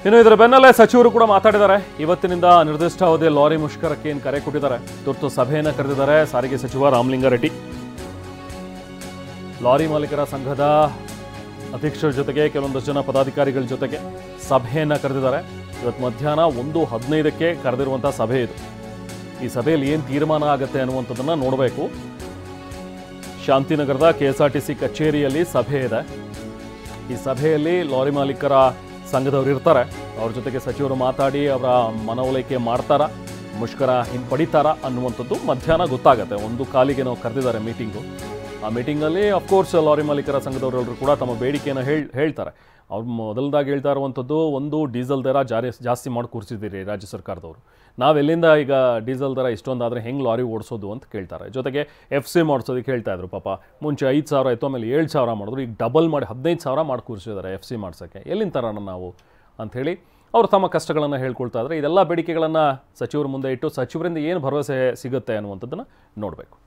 ಇನ್ನು ಇದರ ಬೆನ್ನಲ್ಲೇ ಸಚಿವರು ಕೂಡ ಮಾತಾಡಿದ್ದಾರೆ. ಇವತ್ತಿನಿಂದ ನಿರ್ದಿಷ್ಟಾವಧಿಯ ಲಾರಿ ಮುಷ್ಕರಕ್ಕೆ ಏನು ಕರೆ ಕೊಟ್ಟಿದ್ದಾರೆ. ತುರ್ತು ಸಭೆಯನ್ನು ಕರೆದಿದ್ದಾರೆ ಸಾರಿಗೆ ಸಚಿವ ರಾಮಲಿಂಗಾರೆಡ್ಡಿ. ಲಾರಿ ಮಾಲೀಕರ ಸಂಘದ ಅಧ್ಯಕ್ಷರ ಜೊತೆಗೆ ಕೆಲವೊಂದಷ್ಟು ಜನ ಪದಾಧಿಕಾರಿಗಳ ಜೊತೆಗೆ ಸಭೆಯನ್ನು ಕರೆದಿದ್ದಾರೆ. ಇವತ್ತು ಮಧ್ಯಾಹ್ನ 1:15ಕ್ಕೆ ಕರೆದಿರುವಂಥ ಸಭೆ ಇದು. ಈ ಸಭೆಯಲ್ಲಿ ಏನು ತೀರ್ಮಾನ ಆಗುತ್ತೆ ಅನ್ನುವಂಥದ್ದನ್ನು ನೋಡಬೇಕು. ಶಾಂತಿನಗರದ KSRTC ಕಚೇರಿಯಲ್ಲಿ ಸಭೆ ಇದೆ. ಈ ಸಭೆಯಲ್ಲಿ ಲಾರಿ ಮಾಲೀಕರ ಸಂಘದವರು ಇರ್ತಾರೆ. ಅವ್ರ ಜೊತೆಗೆ ಸಚಿವರು ಮಾತಾಡಿ ಅವರ ಮನವೊಲಿಕೆ ಮಾಡ್ತಾರಾ, ಮುಷ್ಕರ ಹಿಂಪಡಿತಾರಾ ಅನ್ನುವಂಥದ್ದು ಮಧ್ಯಾಹ್ನ ಗೊತ್ತಾಗುತ್ತೆ. 1:15ಗೆ ನಾವು ಕರೆದಿದ್ದಾರೆ ಮೀಟಿಂಗು. ಆ ಮೀಟಿಂಗಲ್ಲಿ ಅಫ್ಕೋರ್ಸ್ ಲಾರಿ ಮಾಲೀಕರ ಸಂಘದವರೆಲ್ಲರೂ ಕೂಡ ತಮ್ಮ ಬೇಡಿಕೆಯನ್ನು ಹೇಳ್ತಾರೆ. ಅವ್ರು ಮೊದಲದಾಗಿ ಹೇಳ್ತಾ ಇರುವಂಥದ್ದು, ಒಂದು ಡೀಸೆಲ್ ದರ ಜಾಸ್ತಿ ಮಾಡಿ ಕೂರಿಸಿದ್ದೀರಿ ರಾಜ್ಯ ಸರ್ಕಾರದವರು. ನಾವೆಲ್ಲಿಂದ ಈಗ ಡೀಸೆಲ್ ದರ ಇಷ್ಟೊಂದಾದರೆ ಹೆಂಗೆ ಲಾರಿ ಓಡಿಸೋದು ಅಂತ ಕೇಳ್ತಾರೆ. ಜೊತೆಗೆ FC ಮಾಡಿಸೋದಕ್ಕೆ ಹೇಳ್ತಾ ಇದ್ರು. ಪಾಪ ಮುಂಚೆ 5,000 ಇತ್ತು, ಆಮೇಲೆ 7,000 ಮಾಡಿದ್ರು. ಈಗ ಡಬಲ್ ಮಾಡಿ 15,000 ಮಾಡಿ ಕೂರಿಸಿದ್ದಾರೆ FC ಮಾಡಿಸೋಕ್ಕೆ. ಎಲ್ಲಿಂದ ತರೋಣ ನಾವು ಅಂಥೇಳಿ ಅವರು ತಮ್ಮ ಕಷ್ಟಗಳನ್ನು ಹೇಳ್ಕೊಳ್ತಾ ಇದ್ದಾರೆ. ಇದೆಲ್ಲ ಬೇಡಿಕೆಗಳನ್ನು ಸಚಿವರ ಮುಂದೆ ಇಟ್ಟು ಸಚಿವರಿಂದ ಏನು ಭರವಸೆ ಸಿಗುತ್ತೆ ಅನ್ನುವಂಥದ್ದನ್ನು ನೋಡಬೇಕು.